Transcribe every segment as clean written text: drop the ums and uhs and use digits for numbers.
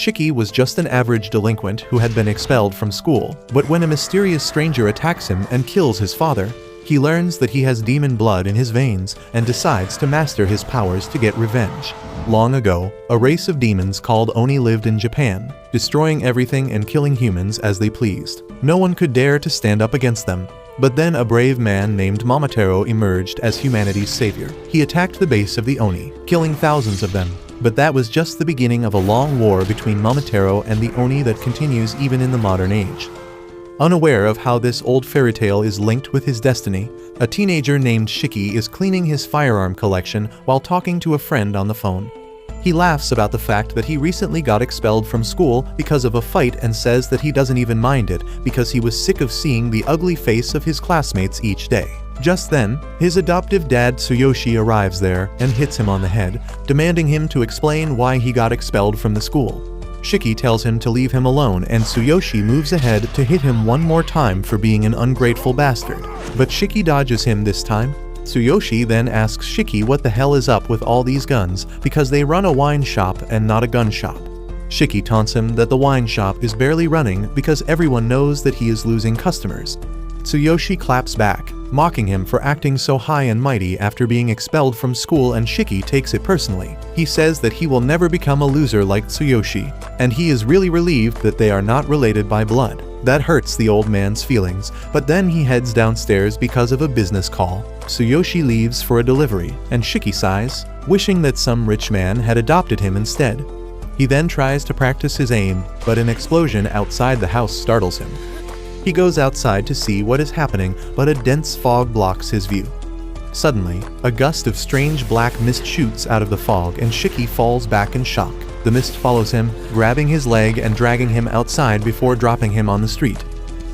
Shiki was just an average delinquent who had been expelled from school, but when a mysterious stranger attacks him and kills his father, he learns that he has demon blood in his veins and decides to master his powers to get revenge. Long ago, a race of demons called Oni lived in Japan, destroying everything and killing humans as they pleased. No one could dare to stand up against them. But then a brave man named Momotaro emerged as humanity's savior. He attacked the base of the Oni, killing thousands of them. But that was just the beginning of a long war between Momotaro and the Oni that continues even in the modern age. Unaware of how this old fairy tale is linked with his destiny, a teenager named Shiki is cleaning his firearm collection while talking to a friend on the phone. He laughs about the fact that he recently got expelled from school because of a fight and says that he doesn't even mind it because he was sick of seeing the ugly face of his classmates each day. Just then, his adoptive dad Tsuyoshi arrives there and hits him on the head, demanding him to explain why he got expelled from the school. Shiki tells him to leave him alone and Tsuyoshi moves ahead to hit him one more time for being an ungrateful bastard. But Shiki dodges him this time. Tsuyoshi then asks Shiki what the hell is up with all these guns because they run a wine shop and not a gun shop. Shiki taunts him that the wine shop is barely running because everyone knows that he is losing customers. Tsuyoshi claps back, mocking him for acting so high and mighty after being expelled from school, and Shiki takes it personally. He says that he will never become a loser like Tsuyoshi, and he is really relieved that they are not related by blood. That hurts the old man's feelings, but then he heads downstairs because of a business call. Tsuyoshi leaves for a delivery, and Shiki sighs, wishing that some rich man had adopted him instead. He then tries to practice his aim, but an explosion outside the house startles him. He goes outside to see what is happening, but a dense fog blocks his view. Suddenly, a gust of strange black mist shoots out of the fog and Shiki falls back in shock. The mist follows him, grabbing his leg and dragging him outside before dropping him on the street.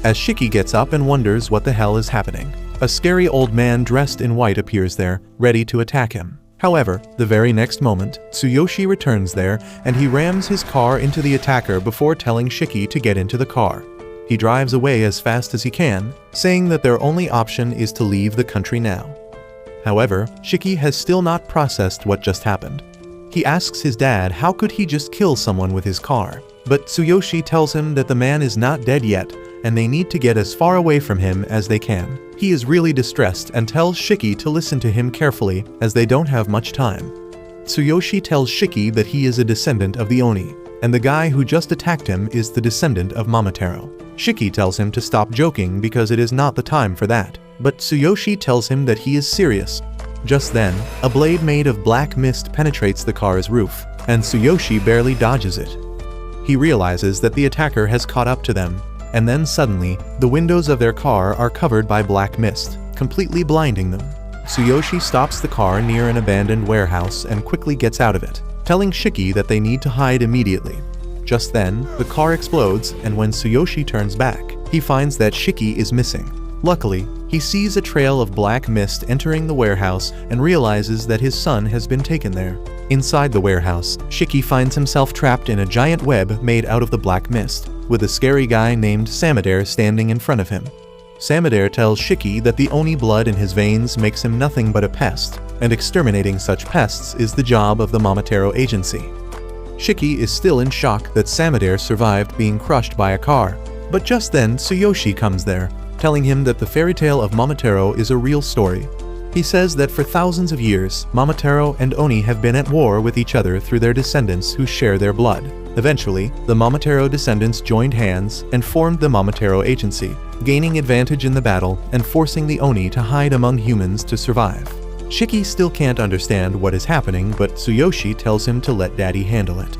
As Shiki gets up and wonders what the hell is happening, a scary old man dressed in white appears there, ready to attack him. However, the very next moment, Tsuyoshi returns there and he rams his car into the attacker before telling Shiki to get into the car. He drives away as fast as he can, saying that their only option is to leave the country now. However, Shiki has still not processed what just happened. He asks his dad how could he just kill someone with his car, but Tsuyoshi tells him that the man is not dead yet and they need to get as far away from him as they can. He is really distressed and tells Shiki to listen to him carefully as they don't have much time. Tsuyoshi tells Shiki that he is a descendant of the Oni, and the guy who just attacked him is the descendant of Momotaro. Shiki tells him to stop joking because it is not the time for that, but Tsuyoshi tells him that he is serious. Just then, a blade made of black mist penetrates the car's roof, and Tsuyoshi barely dodges it. He realizes that the attacker has caught up to them, and then suddenly, the windows of their car are covered by black mist, completely blinding them. Tsuyoshi stops the car near an abandoned warehouse and quickly gets out of it, telling Shiki that they need to hide immediately. Just then, the car explodes, and when Tsuyoshi turns back, he finds that Shiki is missing. Luckily, he sees a trail of black mist entering the warehouse and realizes that his son has been taken there. Inside the warehouse, Shiki finds himself trapped in a giant web made out of the black mist, with a scary guy named Samadare standing in front of him. Samadare tells Shiki that the Oni blood in his veins makes him nothing but a pest, and exterminating such pests is the job of the Momotaro agency. Shiki is still in shock that Samadare survived being crushed by a car, but just then Tsuyoshi comes there, telling him that the fairy tale of Momotaro is a real story. He says that for thousands of years, Momotaro and Oni have been at war with each other through their descendants who share their blood. Eventually, the Momotaro descendants joined hands and formed the Momotaro agency, gaining advantage in the battle and forcing the Oni to hide among humans to survive. Shiki still can't understand what is happening, but Tsuyoshi tells him to let Daddy handle it.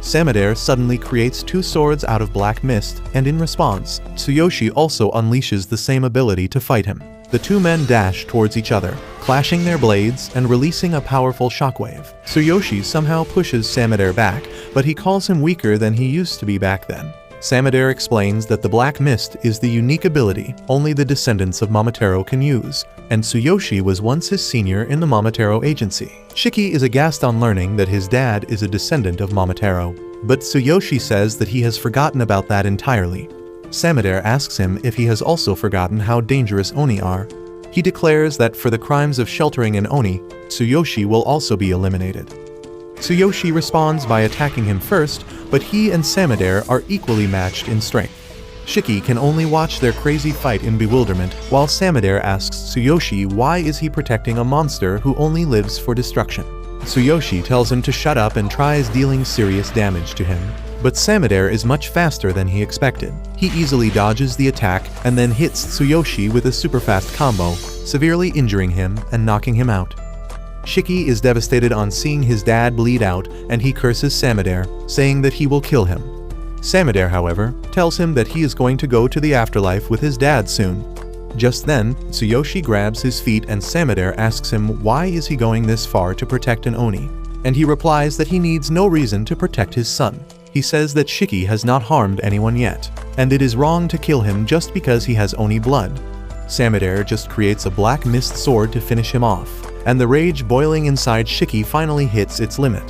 Samadare suddenly creates two swords out of black mist, and in response, Tsuyoshi also unleashes the same ability to fight him. The two men dash towards each other, clashing their blades and releasing a powerful shockwave. Tsuyoshi somehow pushes Samadare back, but he calls him weaker than he used to be back then. Samadare explains that the black mist is the unique ability only the descendants of Momotaro can use, and Tsuyoshi was once his senior in the Momotaro agency. Shiki is aghast on learning that his dad is a descendant of Momotaro, but Tsuyoshi says that he has forgotten about that entirely. Samadare asks him if he has also forgotten how dangerous Oni are. He declares that for the crimes of sheltering an Oni, Tsuyoshi will also be eliminated. Tsuyoshi responds by attacking him first, but he and Samadare are equally matched in strength. Shiki can only watch their crazy fight in bewilderment, while Samadare asks Tsuyoshi why is he protecting a monster who only lives for destruction. Tsuyoshi tells him to shut up and tries dealing serious damage to him. But Samadare is much faster than he expected. He easily dodges the attack and then hits Tsuyoshi with a super fast combo, severely injuring him and knocking him out. Shiki is devastated on seeing his dad bleed out, and he curses Samadare, saying that he will kill him. Samadare, however, tells him that he is going to go to the afterlife with his dad soon. Just then, Tsuyoshi grabs his feet and Samadare asks him why is he going this far to protect an Oni, and he replies that he needs no reason to protect his son. He says that Shiki has not harmed anyone yet, and it is wrong to kill him just because he has Oni blood. Samadare just creates a black mist sword to finish him off, and the rage boiling inside Shiki finally hits its limit.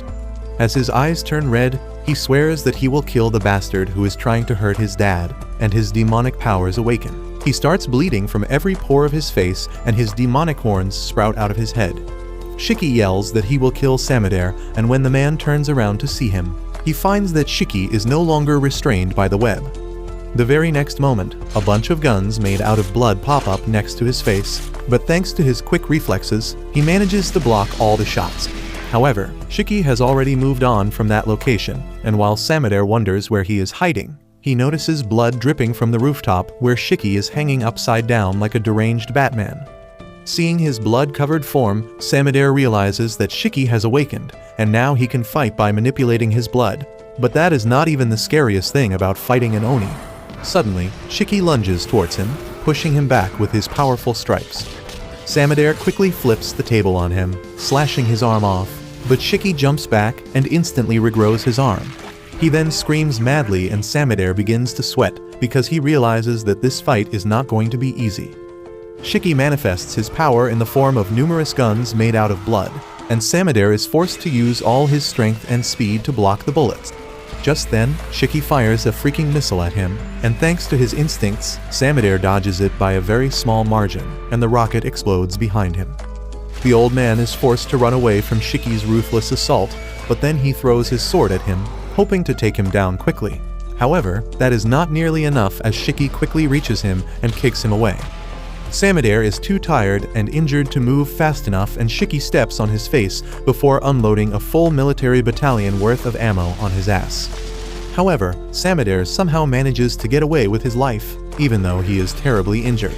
As his eyes turn red, he swears that he will kill the bastard who is trying to hurt his dad, and his demonic powers awaken. He starts bleeding from every pore of his face, and his demonic horns sprout out of his head. Shiki yells that he will kill Samadare, and when the man turns around to see him, he finds that Shiki is no longer restrained by the web. The very next moment, a bunch of guns made out of blood pop up next to his face, but thanks to his quick reflexes, he manages to block all the shots. However, Shiki has already moved on from that location, and while Samadare wonders where he is hiding, he notices blood dripping from the rooftop where Shiki is hanging upside down like a deranged Batman. Seeing his blood-covered form, Samadare realizes that Shiki has awakened, and now he can fight by manipulating his blood. But that is not even the scariest thing about fighting an Oni. Suddenly, Shiki lunges towards him, pushing him back with his powerful strikes. Samadare quickly flips the table on him, slashing his arm off, but Shiki jumps back and instantly regrows his arm. He then screams madly and Samadare begins to sweat because he realizes that this fight is not going to be easy. Shiki manifests his power in the form of numerous guns made out of blood, and Samadare is forced to use all his strength and speed to block the bullets. Just then, Shiki fires a freaking missile at him, and thanks to his instincts, Samadare dodges it by a very small margin, and the rocket explodes behind him. The old man is forced to run away from Shiki's ruthless assault, but then he throws his sword at him, hoping to take him down quickly. However, that is not nearly enough as Shiki quickly reaches him and kicks him away. Samadare is too tired and injured to move fast enough, and Shiki steps on his face before unloading a full military battalion worth of ammo on his ass. However, Samadare somehow manages to get away with his life, even though he is terribly injured.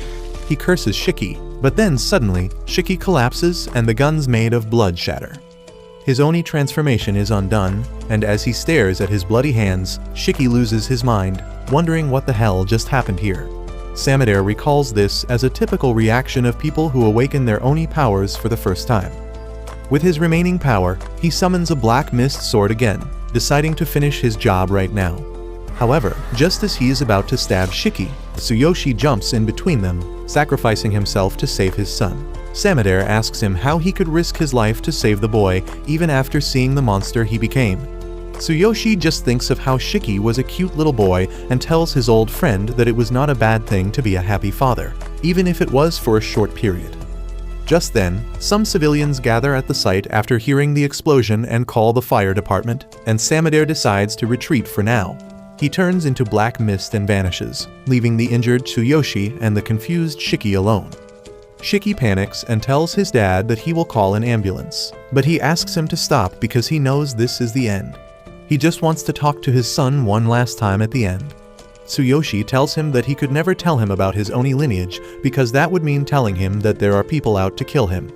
He curses Shiki, but then suddenly, Shiki collapses and the guns made of blood shatter. His Oni transformation is undone, and as he stares at his bloody hands, Shiki loses his mind, wondering what the hell just happened here. Samadare recalls this as a typical reaction of people who awaken their Oni powers for the first time. With his remaining power, he summons a black mist sword again, deciding to finish his job right now. However, just as he is about to stab Shiki, Tsuyoshi jumps in between them, sacrificing himself to save his son. Samadare asks him how he could risk his life to save the boy, even after seeing the monster he became. Tsuyoshi just thinks of how Shiki was a cute little boy and tells his old friend that it was not a bad thing to be a happy father, even if it was for a short period. Just then, some civilians gather at the site after hearing the explosion and call the fire department, and Samadare decides to retreat for now. He turns into black mist and vanishes, leaving the injured Tsuyoshi and the confused Shiki alone. Shiki panics and tells his dad that he will call an ambulance, but he asks him to stop because he knows this is the end. He just wants to talk to his son one last time at the end. Tsuyoshi tells him that he could never tell him about his Oni lineage because that would mean telling him that there are people out to kill him.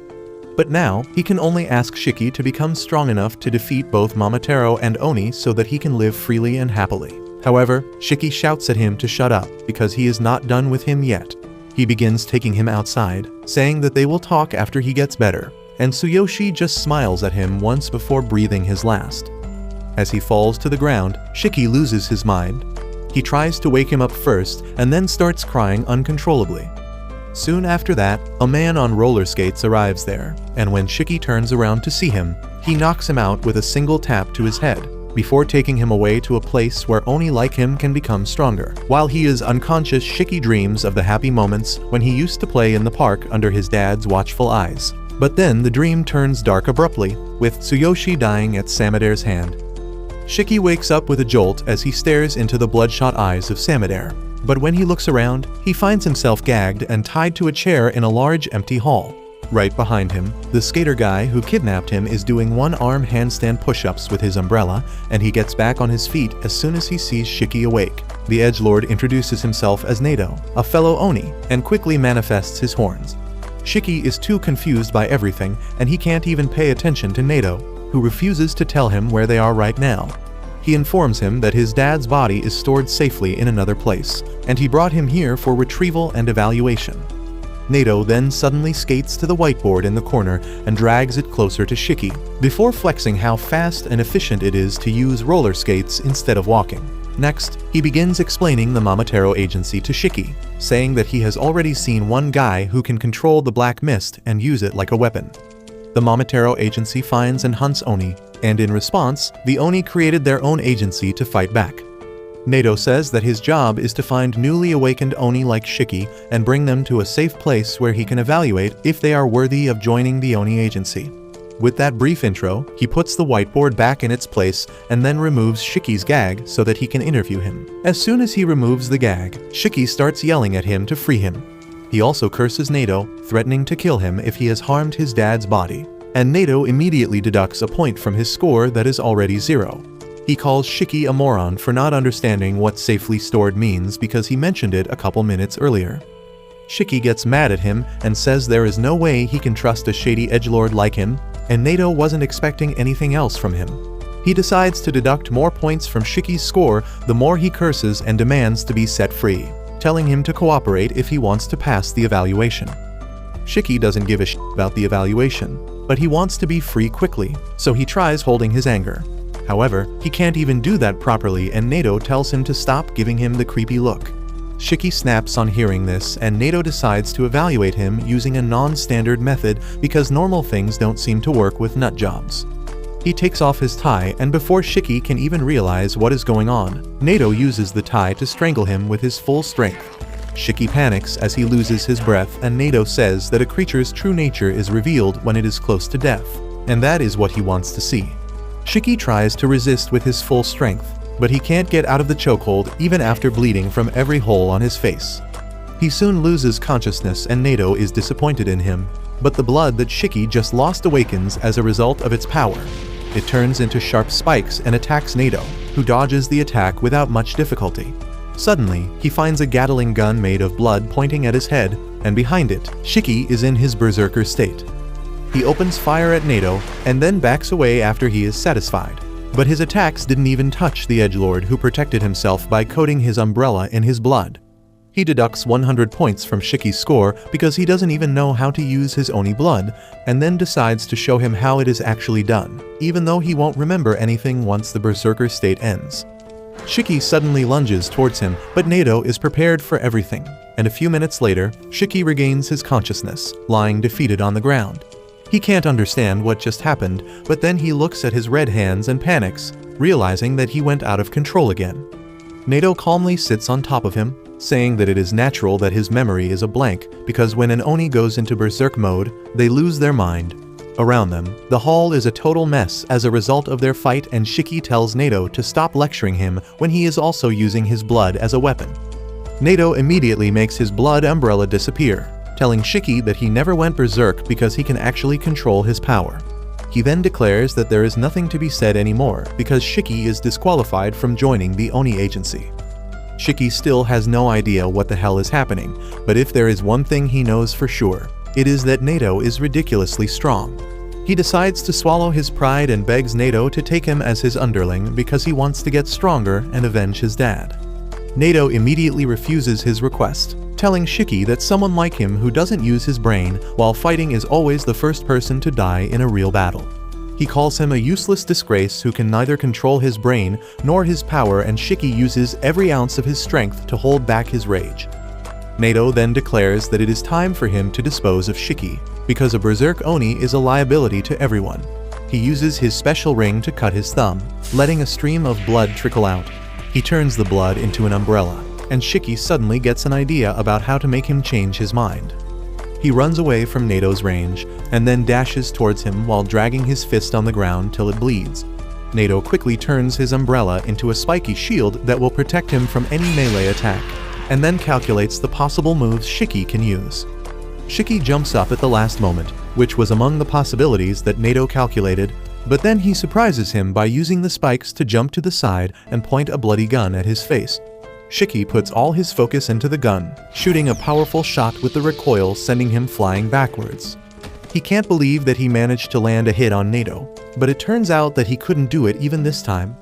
But now, he can only ask Shiki to become strong enough to defeat both Momotaro and Oni so that he can live freely and happily. However, Shiki shouts at him to shut up because he is not done with him yet. He begins taking him outside, saying that they will talk after he gets better, and Tsuyoshi just smiles at him once before breathing his last. As he falls to the ground, Shiki loses his mind. He tries to wake him up first and then starts crying uncontrollably. Soon after that, a man on roller skates arrives there, and when Shiki turns around to see him, he knocks him out with a single tap to his head, before taking him away to a place where Oni like him can become stronger. While he is unconscious, Shiki dreams of the happy moments when he used to play in the park under his dad's watchful eyes. But then the dream turns dark abruptly, with Tsuyoshi dying at Samadere's hand. Shiki wakes up with a jolt as he stares into the bloodshot eyes of Samadere. But when he looks around, he finds himself gagged and tied to a chair in a large empty hall. Right behind him, the skater guy who kidnapped him is doing one-arm handstand push-ups with his umbrella, and he gets back on his feet as soon as he sees Shiki awake. The edgelord introduces himself as Nato, a fellow Oni, and quickly manifests his horns. Shiki is too confused by everything, and he can't even pay attention to Nato, who refuses to tell him where they are right now. He informs him that his dad's body is stored safely in another place, and he brought him here for retrieval and evaluation. Nato then suddenly skates to the whiteboard in the corner and drags it closer to Shiki, before flexing how fast and efficient it is to use roller skates instead of walking. Next, he begins explaining the Mamatero agency to Shiki, saying that he has already seen one guy who can control the black mist and use it like a weapon. The Mamatero agency finds and hunts Oni, and in response, the Oni created their own agency to fight back. Nato says that his job is to find newly awakened Oni like Shiki and bring them to a safe place where he can evaluate if they are worthy of joining the Oni agency. With that brief intro, he puts the whiteboard back in its place and then removes Shiki's gag so that he can interview him. As soon as he removes the gag, Shiki starts yelling at him to free him. He also curses Nato, threatening to kill him if he has harmed his dad's body, and Nato immediately deducts a point from his score that is already 0. He calls Shiki a moron for not understanding what safely stored means because he mentioned it a couple minutes earlier. Shiki gets mad at him and says there is no way he can trust a shady edgelord like him, and Nato wasn't expecting anything else from him. He decides to deduct more points from Shiki's score the more he curses and demands to be set free, telling him to cooperate if he wants to pass the evaluation. Shiki doesn't give a shit about the evaluation, but he wants to be free quickly, so he tries holding his anger. However, he can't even do that properly, and Nato tells him to stop giving him the creepy look. Shiki snaps on hearing this, and Nato decides to evaluate him using a non-standard method because normal things don't seem to work with nut jobs. He takes off his tie, and before Shiki can even realize what is going on, Nato uses the tie to strangle him with his full strength. Shiki panics as he loses his breath, and Nato says that a creature's true nature is revealed when it is close to death, and that is what he wants to see. Shiki tries to resist with his full strength, but he can't get out of the chokehold even after bleeding from every hole on his face. He soon loses consciousness and Nato is disappointed in him, but the blood that Shiki just lost awakens as a result of its power. It turns into sharp spikes and attacks Nato, who dodges the attack without much difficulty. Suddenly, he finds a Gatling gun made of blood pointing at his head, and behind it, Shiki is in his berserker state. He opens fire at Nato and then backs away after he is satisfied. But his attacks didn't even touch the edgelord who protected himself by coating his umbrella in his blood. He deducts 100 points from Shiki's score because he doesn't even know how to use his Oni blood, and then decides to show him how it is actually done, even though he won't remember anything once the berserker state ends. Shiki suddenly lunges towards him, but Nato is prepared for everything, and a few minutes later, Shiki regains his consciousness, lying defeated on the ground. He can't understand what just happened, but then he looks at his red hands and panics, realizing that he went out of control again. Nato calmly sits on top of him, saying that it is natural that his memory is a blank because when an Oni goes into berserk mode, they lose their mind. Around them, the hall is a total mess as a result of their fight, and Shiki tells Nato to stop lecturing him when he is also using his blood as a weapon. Nato immediately makes his blood umbrella disappear, telling Shiki that he never went berserk because he can actually control his power. He then declares that there is nothing to be said anymore because Shiki is disqualified from joining the Oni agency. Shiki still has no idea what the hell is happening, but if there is one thing he knows for sure, it is that Nato is ridiculously strong. He decides to swallow his pride and begs Nato to take him as his underling because he wants to get stronger and avenge his dad. Nato immediately refuses his request, telling Shiki that someone like him who doesn't use his brain while fighting is always the first person to die in a real battle. He calls him a useless disgrace who can neither control his brain nor his power, and Shiki uses every ounce of his strength to hold back his rage. Nato then declares that it is time for him to dispose of Shiki, because a berserk Oni is a liability to everyone. He uses his special ring to cut his thumb, letting a stream of blood trickle out. He turns the blood into an umbrella, and Shiki suddenly gets an idea about how to make him change his mind. He runs away from Nado's range, and then dashes towards him while dragging his fist on the ground till it bleeds. Nado quickly turns his umbrella into a spiky shield that will protect him from any melee attack, and then calculates the possible moves Shiki can use. Shiki jumps up at the last moment, which was among the possibilities that Nado calculated, but then he surprises him by using the spikes to jump to the side and point a bloody gun at his face. Shiki puts all his focus into the gun, shooting a powerful shot with the recoil sending him flying backwards. He can't believe that he managed to land a hit on Nado, but it turns out that he couldn't do it even this time.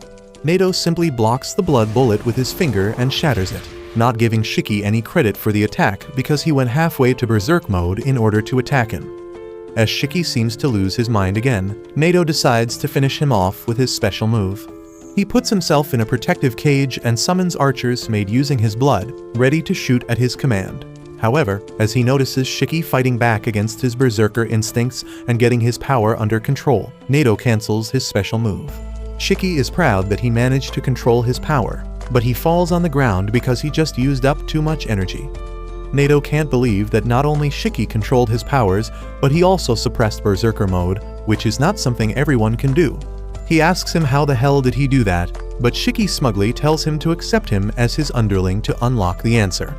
Nado simply blocks the blood bullet with his finger and shatters it, not giving Shiki any credit for the attack because he went halfway to berserk mode in order to attack him. As Shiki seems to lose his mind again, Nado decides to finish him off with his special move. He puts himself in a protective cage and summons archers made using his blood, ready to shoot at his command. However, as he notices Shiki fighting back against his berserker instincts and getting his power under control, Nado cancels his special move. Shiki is proud that he managed to control his power, but he falls on the ground because he just used up too much energy. Nado can't believe that not only Shiki controlled his powers, but he also suppressed berserker mode, which is not something everyone can do. He asks him how the hell did he do that, but Shiki smugly tells him to accept him as his underling to unlock the answer.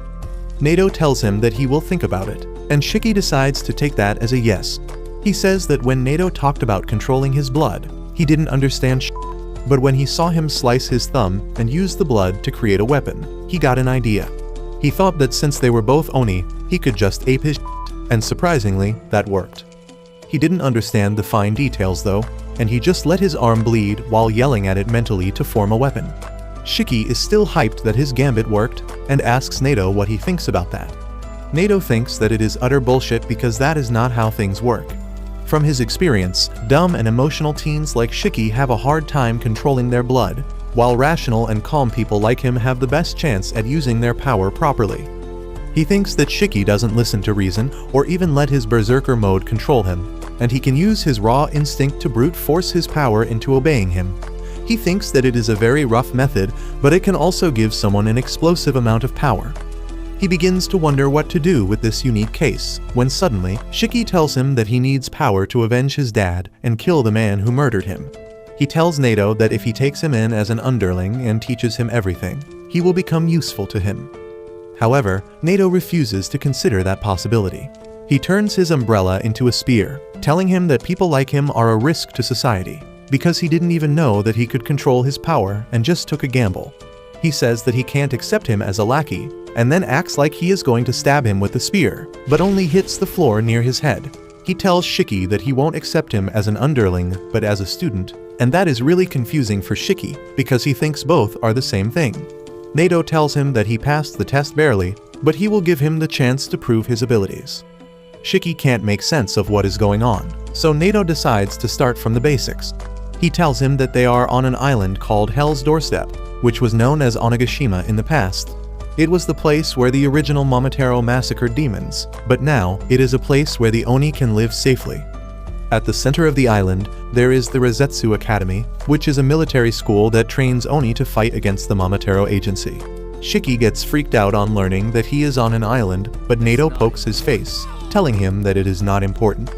Nado tells him that he will think about it, and Shiki decides to take that as a yes. He says that when Nado talked about controlling his blood, he didn't understand shit, but when he saw him slice his thumb and use the blood to create a weapon, he got an idea. He thought that since they were both Oni, he could just ape his shit, and surprisingly, that worked. He didn't understand the fine details though, and he just let his arm bleed while yelling at it mentally to form a weapon. Shiki is still hyped that his gambit worked, and asks Nado what he thinks about that. Nado thinks that it is utter bullshit because that is not how things work. From his experience, dumb and emotional teens like Shiki have a hard time controlling their blood, while rational and calm people like him have the best chance at using their power properly. He thinks that Shiki doesn't listen to reason or even let his berserker mode control him, and he can use his raw instinct to brute force his power into obeying him. He thinks that it is a very rough method, but it can also give someone an explosive amount of power. He begins to wonder what to do with this unique case, when suddenly, Shiki tells him that he needs power to avenge his dad and kill the man who murdered him. He tells Nado that if he takes him in as an underling and teaches him everything, he will become useful to him. However, Nado refuses to consider that possibility. He turns his umbrella into a spear, telling him that people like him are a risk to society, because he didn't even know that he could control his power and just took a gamble. He says that he can't accept him as a lackey, and then acts like he is going to stab him with the spear, but only hits the floor near his head. He tells Shiki that he won't accept him as an underling, but as a student, and that is really confusing for Shiki, because he thinks both are the same thing. Nado tells him that he passed the test barely, but he will give him the chance to prove his abilities. Shiki can't make sense of what is going on, so Nado decides to start from the basics. He tells him that they are on an island called Hell's Doorstep, which was known as Onigashima in the past. It was the place where the original Momotaro massacred demons, but now it is a place where the Oni can live safely. At the center of the island, there is the Rosetsu Academy, which is a military school that trains Oni to fight against the Momotaro agency. Shiki gets freaked out on learning that he is on an island, but Nado pokes his face, telling him that it is not important.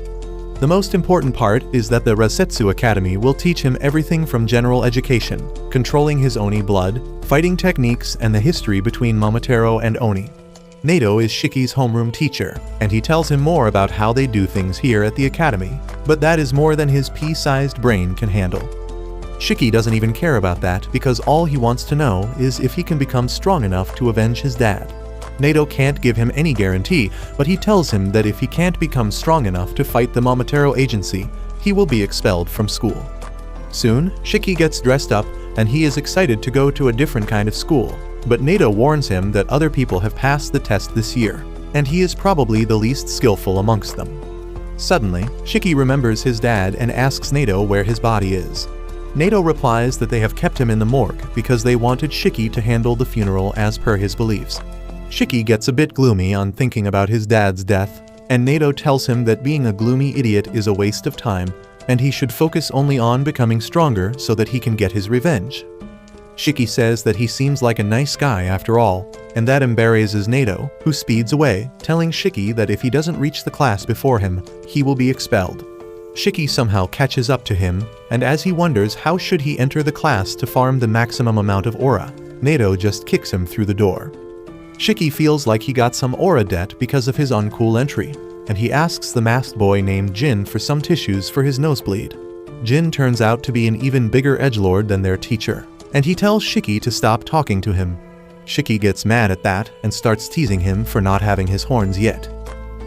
The most important part is that the Rosetsu Academy will teach him everything from general education, controlling his Oni blood, fighting techniques, and the history between Momotaro and Oni. Nado is Shiki's homeroom teacher, and he tells him more about how they do things here at the academy, but that is more than his pea-sized brain can handle. Shiki doesn't even care about that because all he wants to know is if he can become strong enough to avenge his dad. Nado can't give him any guarantee, but he tells him that if he can't become strong enough to fight the Momotaro agency, he will be expelled from school. Soon, Shiki gets dressed up, and he is excited to go to a different kind of school, but Nado warns him that other people have passed the test this year, and he is probably the least skillful amongst them. Suddenly, Shiki remembers his dad and asks Nado where his body is. Nado replies that they have kept him in the morgue because they wanted Shiki to handle the funeral as per his beliefs. Shiki gets a bit gloomy on thinking about his dad's death, and Nado tells him that being a gloomy idiot is a waste of time, and he should focus only on becoming stronger so that he can get his revenge. Shiki says that he seems like a nice guy after all, and that embarrasses Nato, who speeds away, telling Shiki that if he doesn't reach the class before him, he will be expelled. Shiki somehow catches up to him, and as he wonders how should he enter the class to farm the maximum amount of aura, Nato just kicks him through the door. Shiki feels like he got some aura debt because of his uncool entry, and he asks the masked boy named Jin for some tissues for his nosebleed. Jin turns out to be an even bigger edgelord than their teacher, and he tells Shiki to stop talking to him. Shiki gets mad at that and starts teasing him for not having his horns yet.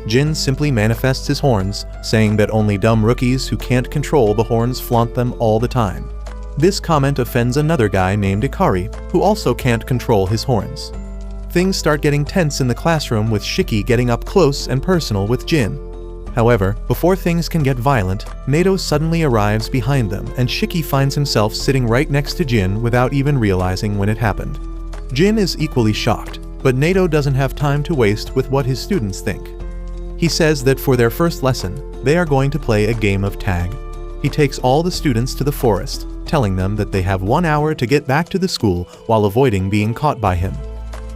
Jin simply manifests his horns, saying that only dumb rookies who can't control the horns flaunt them all the time. This comment offends another guy named Ikari, who also can't control his horns. Things start getting tense in the classroom with Shiki getting up close and personal with Jin. However, before things can get violent, Nato suddenly arrives behind them and Shiki finds himself sitting right next to Jin without even realizing when it happened. Jin is equally shocked, but Nato doesn't have time to waste with what his students think. He says that for their first lesson, they are going to play a game of tag. He takes all the students to the forest, telling them that they have 1 hour to get back to the school while avoiding being caught by him.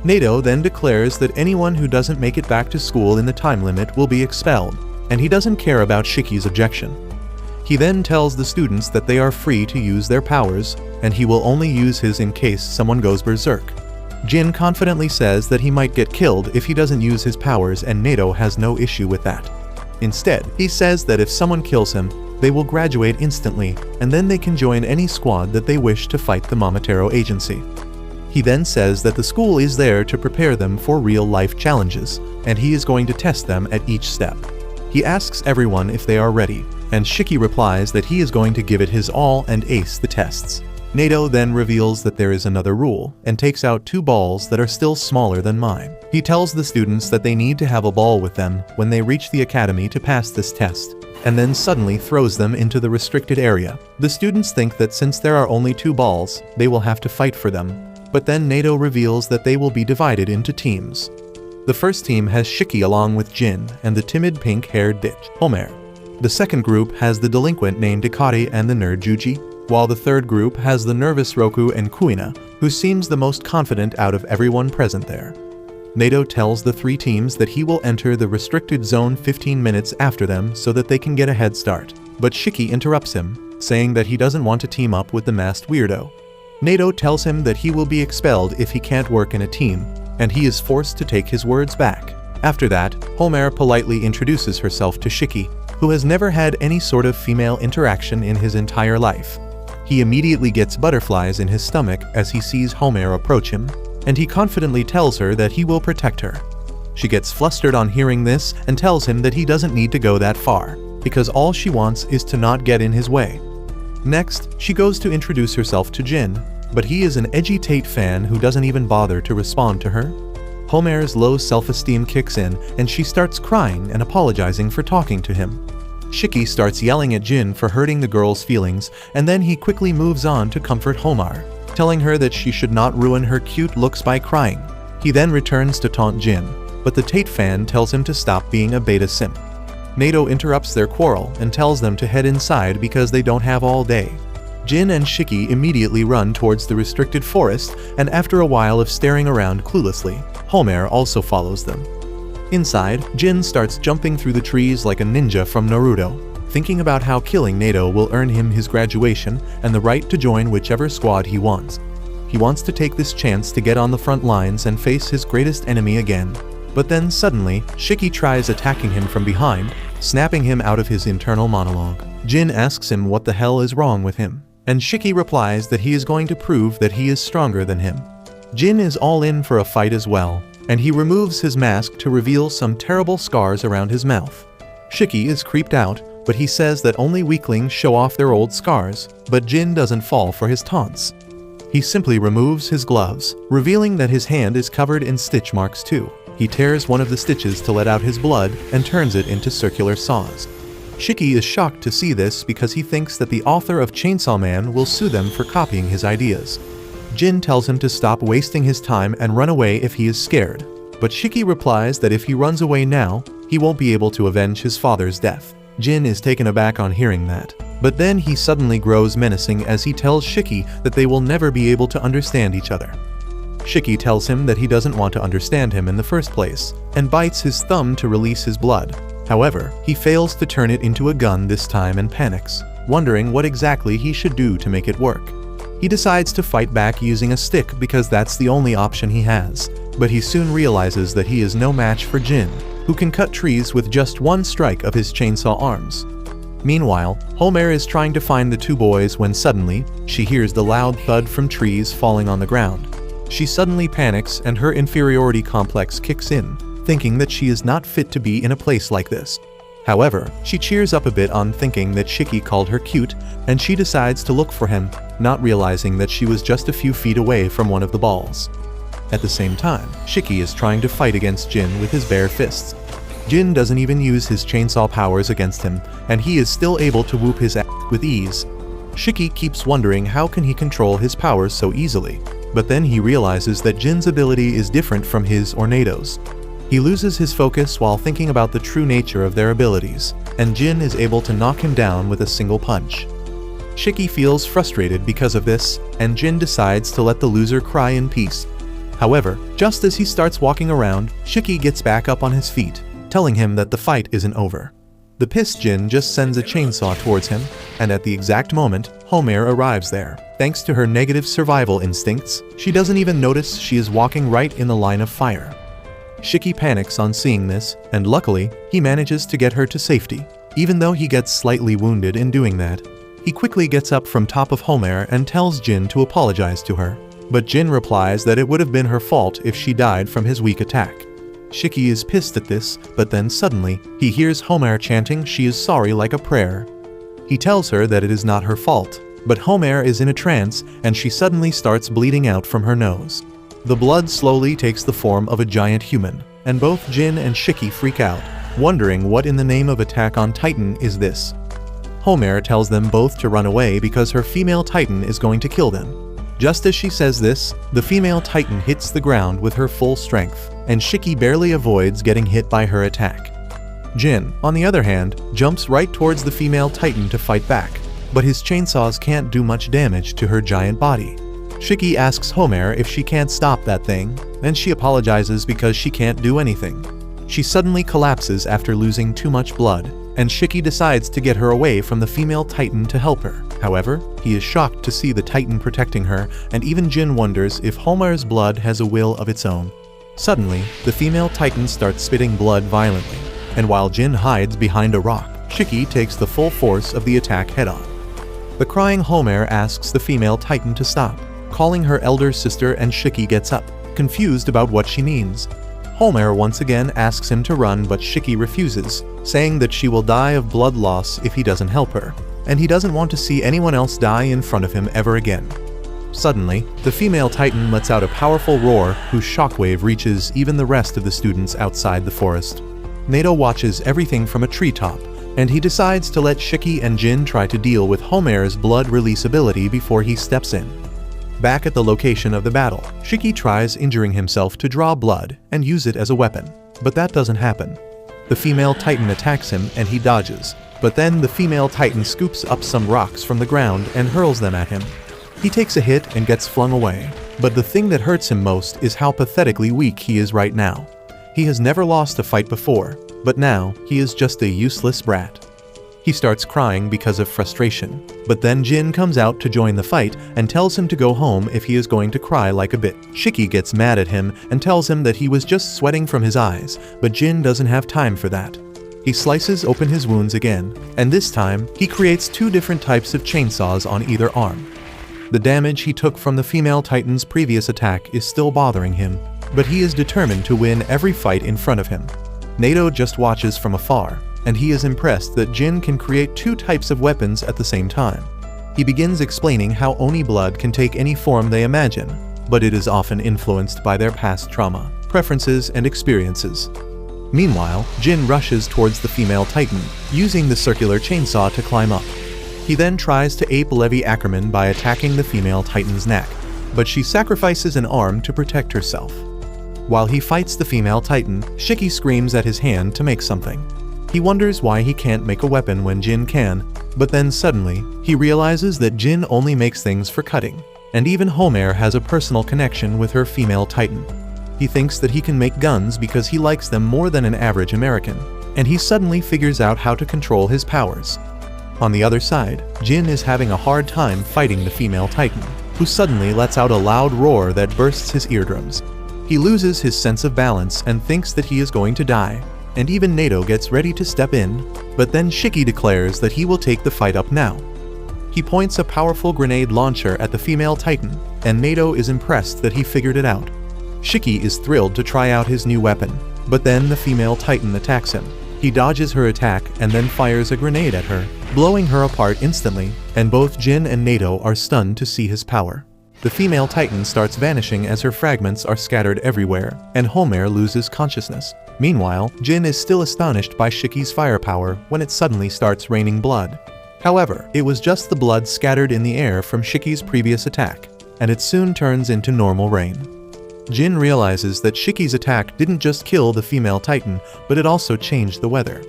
Nato then declares that anyone who doesn't make it back to school in the time limit will be expelled, and he doesn't care about Shiki's objection. He then tells the students that they are free to use their powers, and he will only use his in case someone goes berserk. Jin confidently says that he might get killed if he doesn't use his powers, and Nato has no issue with that. Instead, he says that if someone kills him, they will graduate instantly, and then they can join any squad that they wish to fight the Momotaro Agency. He then says that the school is there to prepare them for real-life challenges, and he is going to test them at each step. He asks everyone if they are ready, and Shiki replies that he is going to give it his all and ace the tests. Nato then reveals that there is another rule, and takes out 2 balls that are still smaller than mine. He tells the students that they need to have a ball with them when they reach the academy to pass this test, and then suddenly throws them into the restricted area. The students think that since there are only 2 balls, they will have to fight for them, but then Nato reveals that they will be divided into teams. The first team has Shiki along with Jin and the timid pink-haired bitch, Homer. The second group has the delinquent named Ikari and the nerd Juji, while the third group has the nervous Roku and Kuina, who seems the most confident out of everyone present there. Nato tells the 3 teams that he will enter the restricted zone 15 minutes after them so that they can get a head start, but Shiki interrupts him, saying that he doesn't want to team up with the masked weirdo. Nato tells him that he will be expelled if he can't work in a team, and he is forced to take his words back. After that, Homer politely introduces herself to Shiki, who has never had any sort of female interaction in his entire life. He immediately gets butterflies in his stomach as he sees Homer approach him, and he confidently tells her that he will protect her. She gets flustered on hearing this and tells him that he doesn't need to go that far, because all she wants is to not get in his way. Next, she goes to introduce herself to Jin, but he is an edgy Tate fan who doesn't even bother to respond to her. Homer's low self-esteem kicks in, and she starts crying and apologizing for talking to him. Shiki starts yelling at Jin for hurting the girl's feelings, and then he quickly moves on to comfort Homer, telling her that she should not ruin her cute looks by crying. He then returns to taunt Jin, but the Tate fan tells him to stop being a beta simp. Nato interrupts their quarrel and tells them to head inside because they don't have all day. Jin and Shiki immediately run towards the restricted forest, and after a while of staring around cluelessly, Homer also follows them. Inside, Jin starts jumping through the trees like a ninja from Naruto, thinking about how killing Nato will earn him his graduation and the right to join whichever squad he wants. He wants to take this chance to get on the front lines and face his greatest enemy again. But then suddenly, Shiki tries attacking him from behind, snapping him out of his internal monologue. Jin asks him what the hell is wrong with him, and Shiki replies that he is going to prove that he is stronger than him. Jin is all in for a fight as well, and he removes his mask to reveal some terrible scars around his mouth. Shiki is creeped out, but he says that only weaklings show off their old scars, but Jin doesn't fall for his taunts. He simply removes his gloves, revealing that his hand is covered in stitch marks too. He tears one of the stitches to let out his blood and turns it into circular saws. Shiki is shocked to see this because he thinks that the author of Chainsaw Man will sue them for copying his ideas. Jin tells him to stop wasting his time and run away if he is scared, but Shiki replies that if he runs away now, he won't be able to avenge his father's death. Jin is taken aback on hearing that, But then he suddenly grows menacing as he tells Shiki that they will never be able to understand each other. Shiki tells him that he doesn't want to understand him in the first place, and bites his thumb to release his blood. However, he fails to turn it into a gun this time and panics, wondering what exactly he should do to make it work. He decides to fight back using a stick because that's the only option he has, but he soon realizes that he is no match for Jin, who can cut trees with just one strike of his chainsaw arms. Meanwhile, Homer is trying to find the two boys when suddenly, she hears the loud thud from trees falling on the ground. She suddenly panics and her inferiority complex kicks in, thinking that she is not fit to be in a place like this. However, she cheers up a bit on thinking that Shiki called her cute, and she decides to look for him, not realizing that she was just a few feet away from one of the balls. At the same time, Shiki is trying to fight against Jin with his bare fists. Jin doesn't even use his chainsaw powers against him, and he is still able to whoop his ass with ease. Shiki keeps wondering how can he control his powers so easily, but then he realizes that Jin's ability is different from his or Nado's. He loses his focus while thinking about the true nature of their abilities, and Jin is able to knock him down with a single punch. Shiki feels frustrated because of this, and Jin decides to let the loser cry in peace. However, just as he starts walking around, Shiki gets back up on his feet, telling him that the fight isn't over. The pissed Jin just sends a chainsaw towards him, and at the exact moment, Homer arrives there. Thanks to her negative survival instincts, she doesn't even notice she is walking right in the line of fire. Shiki panics on seeing this, and luckily, he manages to get her to safety. Even though he gets slightly wounded in doing that, he quickly gets up from top of Homer and tells Jin to apologize to her. But Jin replies that it would have been her fault if she died from his weak attack. Shiki is pissed at this, but then suddenly, he hears Homer chanting she is sorry like a prayer. He tells her that it is not her fault, but Homer is in a trance and she suddenly starts bleeding out from her nose. The blood slowly takes the form of a giant human, and both Jin and Shiki freak out, wondering what in the name of Attack on Titan is this. Homer tells them both to run away because her female Titan is going to kill them. Just as she says this, the female Titan hits the ground with her full strength, and Shiki barely avoids getting hit by her attack. Jin, on the other hand, jumps right towards the female Titan to fight back, but his chainsaws can't do much damage to her giant body. Shiki asks Homer if she can't stop that thing, and she apologizes because she can't do anything. She suddenly collapses after losing too much blood, and Shiki decides to get her away from the female Titan to help her. However, he is shocked to see the Titan protecting her, and even Jin wonders if Homer's blood has a will of its own. Suddenly, the female Titan starts spitting blood violently, and while Jin hides behind a rock, Shiki takes the full force of the attack head-on. The crying Homer asks the female Titan to stop, calling her elder sister, and Shiki gets up, confused about what she means. Homer once again asks him to run, but Shiki refuses, saying that she will die of blood loss if he doesn't help her, and he doesn't want to see anyone else die in front of him ever again. Suddenly, the female Titan lets out a powerful roar whose shockwave reaches even the rest of the students outside the forest. Nado watches everything from a treetop, and he decides to let Shiki and Jin try to deal with Homer's blood release ability before he steps in. Back at the location of the battle, Shiki tries injuring himself to draw blood and use it as a weapon, but that doesn't happen. The female Titan attacks him and he dodges, but then the female Titan scoops up some rocks from the ground and hurls them at him. He takes a hit and gets flung away, but the thing that hurts him most is how pathetically weak he is right now. He has never lost a fight before, but now he is just a useless brat. He starts crying because of frustration, but then Jin comes out to join the fight and tells him to go home if he is going to cry like a bitch. Shiki gets mad at him and tells him that he was just sweating from his eyes, but Jin doesn't have time for that. He slices open his wounds again, and this time, he creates two different types of chainsaws on either arm. The damage he took from the female Titan's previous attack is still bothering him, but he is determined to win every fight in front of him. Nado just watches from afar, and he is impressed that Jin can create two types of weapons at the same time. He begins explaining how Oni blood can take any form they imagine, but it is often influenced by their past trauma, preferences, and experiences. Meanwhile, Jin rushes towards the female Titan, using the circular chainsaw to climb up. He then tries to ape Levi Ackerman by attacking the female Titan's neck, but she sacrifices an arm to protect herself. While he fights the female Titan, Shiki screams at his hand to make something. He wonders why he can't make a weapon when Jin can, But then suddenly, he realizes that Jin only makes things for cutting, and even Homer has a personal connection with her female titan. He thinks that he can make guns because he likes them more than an average American, and he suddenly figures out how to control his powers. On the other side, Jin is having a hard time fighting the female titan, who suddenly lets out a loud roar that bursts his eardrums. He loses his sense of balance and thinks that he is going to die, and even Nato gets ready to step in, but then Shiki declares that he will take the fight up now. He points a powerful grenade launcher at the female titan, and Nato is impressed that he figured it out. Shiki is thrilled to try out his new weapon, but then the female titan attacks him. He dodges her attack and then fires a grenade at her, blowing her apart instantly, and both Jin and Nato are stunned to see his power. The female titan starts vanishing as her fragments are scattered everywhere, and Homer loses consciousness. Meanwhile, Jin is still astonished by Shiki's firepower when it suddenly starts raining blood. However, it was just the blood scattered in the air from Shiki's previous attack, and it soon turns into normal rain. Jin realizes that Shiki's attack didn't just kill the female titan, but it also changed the weather.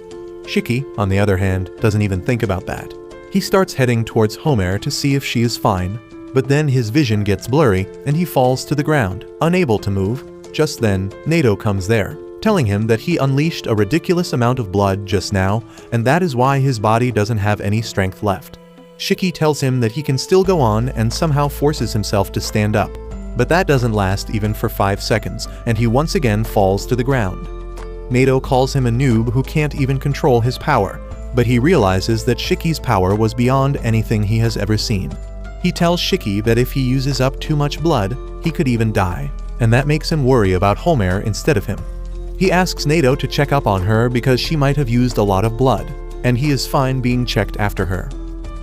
Shiki, on the other hand, doesn't even think about that. He starts heading towards Homer to see if she is fine, but then his vision gets blurry and he falls to the ground, unable to move. Just then, Nato comes there, telling him that he unleashed a ridiculous amount of blood just now, and that is why his body doesn't have any strength left. Shiki tells him that he can still go on and somehow forces himself to stand up. But that doesn't last even for 5 seconds, and he once again falls to the ground. Nato calls him a noob who can't even control his power, but he realizes that Shiki's power was beyond anything he has ever seen. He tells Shiki that if he uses up too much blood, he could even die, and that makes him worry about Homer instead of him. He asks Nato to check up on her because she might have used a lot of blood, and he is fine being checked after her.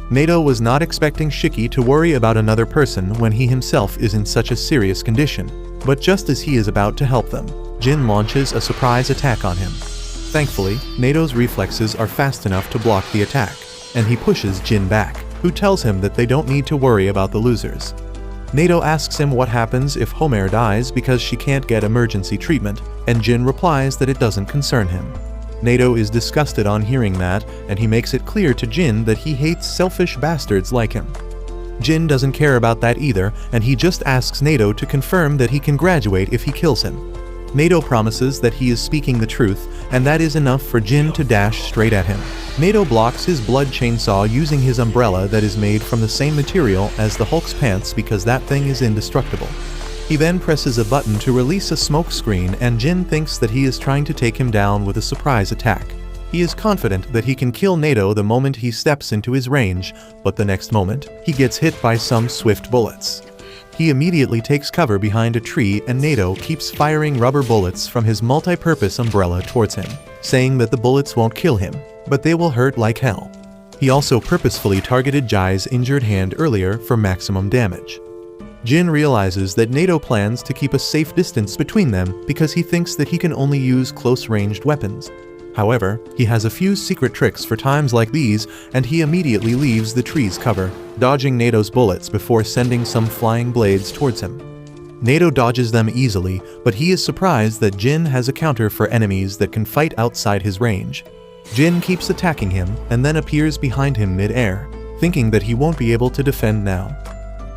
Nato was not expecting Shiki to worry about another person when he himself is in such a serious condition, but just as he is about to help them, Jin launches a surprise attack on him. Thankfully, Nato's reflexes are fast enough to block the attack, and he pushes Jin back, who tells him that they don't need to worry about the losers. Nato asks him what happens if Homer dies because she can't get emergency treatment, and Jin replies that it doesn't concern him. Nato is disgusted on hearing that, and he makes it clear to Jin that he hates selfish bastards like him. Jin doesn't care about that either, and he just asks Nato to confirm that he can graduate if he kills him. Nato promises that he is speaking the truth, and that is enough for Jin to dash straight at him. Nato blocks his blood chainsaw using his umbrella that is made from the same material as the Hulk's pants because that thing is indestructible. He then presses a button to release a smoke screen, and Jin thinks that he is trying to take him down with a surprise attack. He is confident that he can kill Nato the moment he steps into his range, but the next moment, he gets hit by some swift bullets. He immediately takes cover behind a tree, and Nato keeps firing rubber bullets from his multi-purpose umbrella towards him, saying that the bullets won't kill him, but they will hurt like hell. He also purposefully targeted Jai's injured hand earlier for maximum damage. Jin realizes that Nato plans to keep a safe distance between them because he thinks that he can only use close-ranged weapons. However, he has a few secret tricks for times like these, and he immediately leaves the tree's cover, dodging Nato's bullets before sending some flying blades towards him. Nato dodges them easily, but he is surprised that Jin has a counter for enemies that can fight outside his range. Jin keeps attacking him and then appears behind him mid-air, thinking that he won't be able to defend now.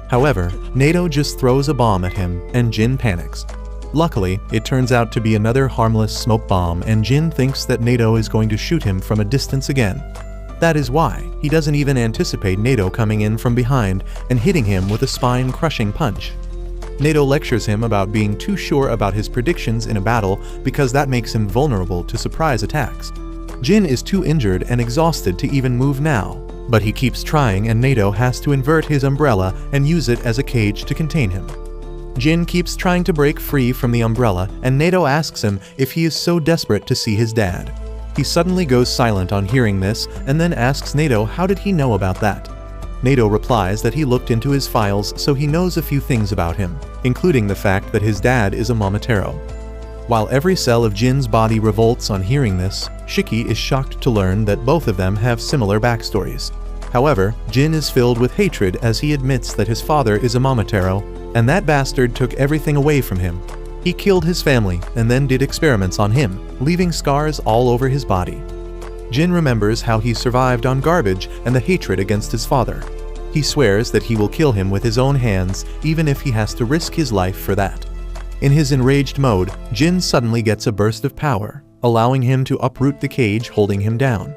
However, Nato just throws a bomb at him, and Jin panics. Luckily, it turns out to be another harmless smoke bomb, and Jin thinks that Nato is going to shoot him from a distance again. That is why he doesn't even anticipate Nato coming in from behind and hitting him with a spine-crushing punch. Nato lectures him about being too sure about his predictions in a battle because that makes him vulnerable to surprise attacks. Jin is too injured and exhausted to even move now, but he keeps trying, and Nato has to invert his umbrella and use it as a cage to contain him. Jin keeps trying to break free from the umbrella, and Nato asks him if he is so desperate to see his dad. He suddenly goes silent on hearing this, and then asks Nato how did he know about that. Nato replies that he looked into his files, so he knows a few things about him, including the fact that his dad is a Momotaro. While every cell of Jin's body revolts on hearing this, Shiki is shocked to learn that both of them have similar backstories. However, Jin is filled with hatred as he admits that his father is a Momotaro, and that bastard took everything away from him. He killed his family and then did experiments on him, leaving scars all over his body. Jin remembers how he survived on garbage and the hatred against his father. He swears that he will kill him with his own hands, even if he has to risk his life for that. In his enraged mode, Jin suddenly gets a burst of power, allowing him to uproot the cage holding him down.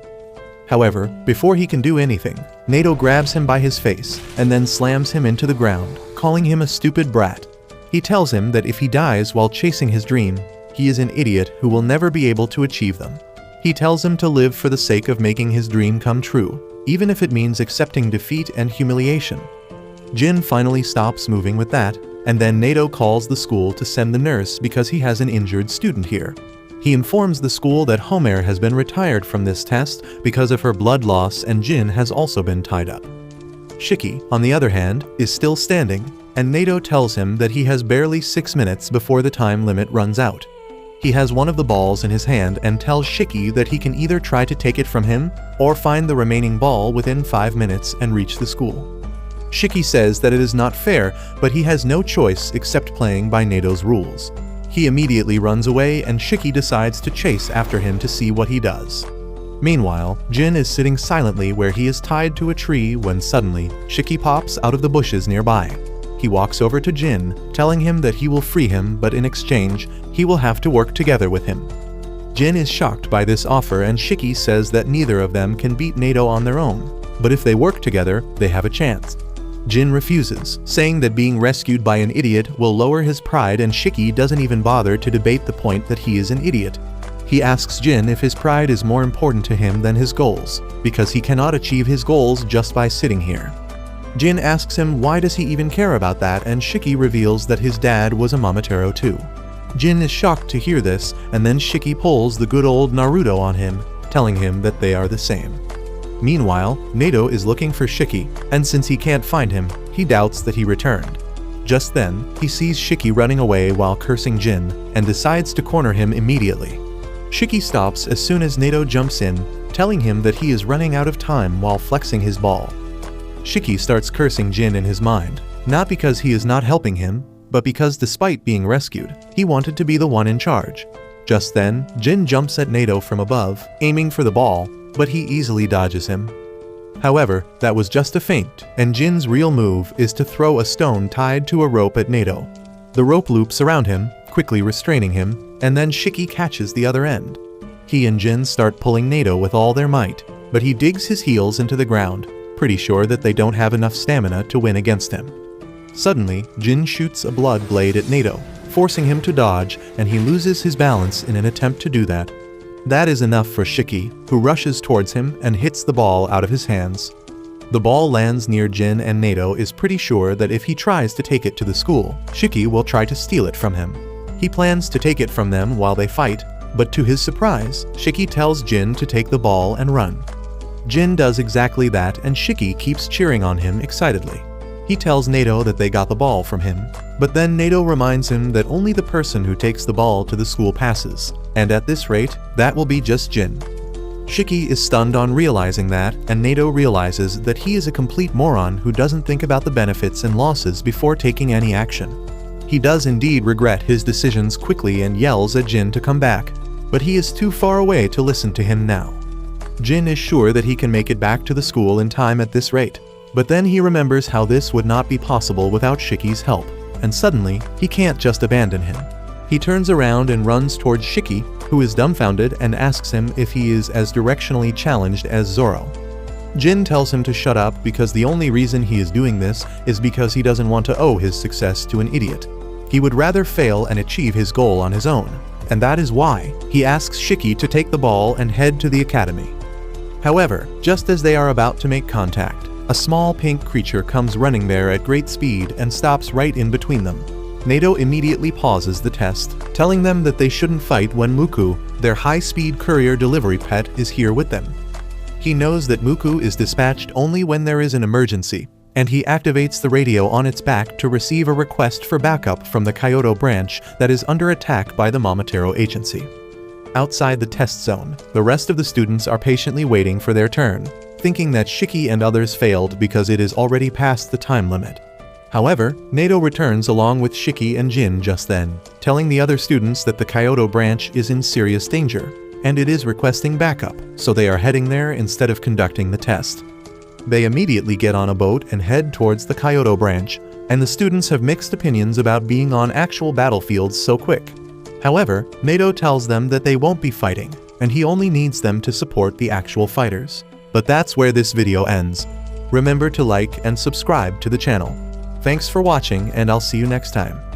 However, before he can do anything, Nato grabs him by his face and then slams him into the ground, calling him a stupid brat. He tells him that if he dies while chasing his dream, he is an idiot who will never be able to achieve them. He tells him to live for the sake of making his dream come true, even if it means accepting defeat and humiliation. Jin finally stops moving with that, and then Nato calls the school to send the nurse because he has an injured student here. He informs the school that Homer has been retired from this test because of her blood loss, and Jin has also been tied up. Shiki, on the other hand, is still standing, and Nato tells him that he has barely 6 minutes before the time limit runs out. He has one of the balls in his hand and tells Shiki that he can either try to take it from him or find the remaining ball within 5 minutes and reach the school. Shiki says that it is not fair, but he has no choice except playing by Nato's rules. He immediately runs away, and Shiki decides to chase after him to see what he does. Meanwhile, Jin is sitting silently where he is tied to a tree when suddenly, Shiki pops out of the bushes nearby. He walks over to Jin, telling him that he will free him, but in exchange, he will have to work together with him. Jin is shocked by this offer, and Shiki says that neither of them can beat Nato on their own, but if they work together, they have a chance. Jin refuses, saying that being rescued by an idiot will lower his pride, and Shiki doesn't even bother to debate the point that he is an idiot. He asks Jin if his pride is more important to him than his goals, because he cannot achieve his goals just by sitting here. Jin asks him why does he even care about that, and Shiki reveals that his dad was a Momotaro too. Jin is shocked to hear this, and then Shiki pulls the good old Naruto on him, telling him that they are the same. Meanwhile, Nato is looking for Shiki, and since he can't find him, he doubts that he returned. Just then, he sees Shiki running away while cursing Jin, and decides to corner him immediately. Shiki stops as soon as Nato jumps in, telling him that he is running out of time while flexing his ball. Shiki starts cursing Jin in his mind, not because he is not helping him, but because despite being rescued, he wanted to be the one in charge. Just then, Jin jumps at Nato from above, aiming for the ball, but he easily dodges him. However, that was just a feint, and Jin's real move is to throw a stone tied to a rope at Nato. The rope loops around him, quickly restraining him, and then Shiki catches the other end. He and Jin start pulling Nato with all their might, but he digs his heels into the ground, pretty sure that they don't have enough stamina to win against him. Suddenly, Jin shoots a blood blade at Nato, forcing him to dodge, and he loses his balance in an attempt to do that. That is enough for Shiki, who rushes towards him and hits the ball out of his hands. The ball lands near Jin, and Nato is pretty sure that if he tries to take it to the school, Shiki will try to steal it from him. He plans to take it from them while they fight, but to his surprise, Shiki tells Jin to take the ball and run. Jin does exactly that, and Shiki keeps cheering on him excitedly. He tells Nato that they got the ball from him, but then Nato reminds him that only the person who takes the ball to the school passes, and at this rate, that will be just Jin. Shiki is stunned on realizing that, and Nato realizes that he is a complete moron who doesn't think about the benefits and losses before taking any action. He does indeed regret his decisions quickly and yells at Jin to come back, but he is too far away to listen to him now. Jin is sure that he can make it back to the school in time at this rate, but then he remembers how this would not be possible without Shiki's help, and suddenly, he can't just abandon him. He turns around and runs towards Shiki, who is dumbfounded and asks him if he is as directionally challenged as Zoro. Jin tells him to shut up because the only reason he is doing this is because he doesn't want to owe his success to an idiot. He would rather fail and achieve his goal on his own, and that is why he asks Shiki to take the ball and head to the academy. However, just as they are about to make contact, a small pink creature comes running there at great speed and stops right in between them. Nato immediately pauses the test, telling them that they shouldn't fight when Muku, their high-speed courier delivery pet, is here with them. He knows that Muku is dispatched only when there is an emergency, and he activates the radio on its back to receive a request for backup from the Kyoto branch that is under attack by the Momotaro agency. Outside the test zone, the rest of the students are patiently waiting for their turn, thinking that Shiki and others failed because it is already past the time limit. However, Nato returns along with Shiki and Jin just then, telling the other students that the Kyoto branch is in serious danger. and it is requesting backup, so they are heading there instead of conducting the test. They immediately get on a boat and head towards the Kyoto branch, and the students have mixed opinions about being on actual battlefields so quick. However, Nato tells them that they won't be fighting, and he only needs them to support the actual fighters. But that's where this video ends. Remember to like and subscribe to the channel. Thanks for watching, and I'll see you next time.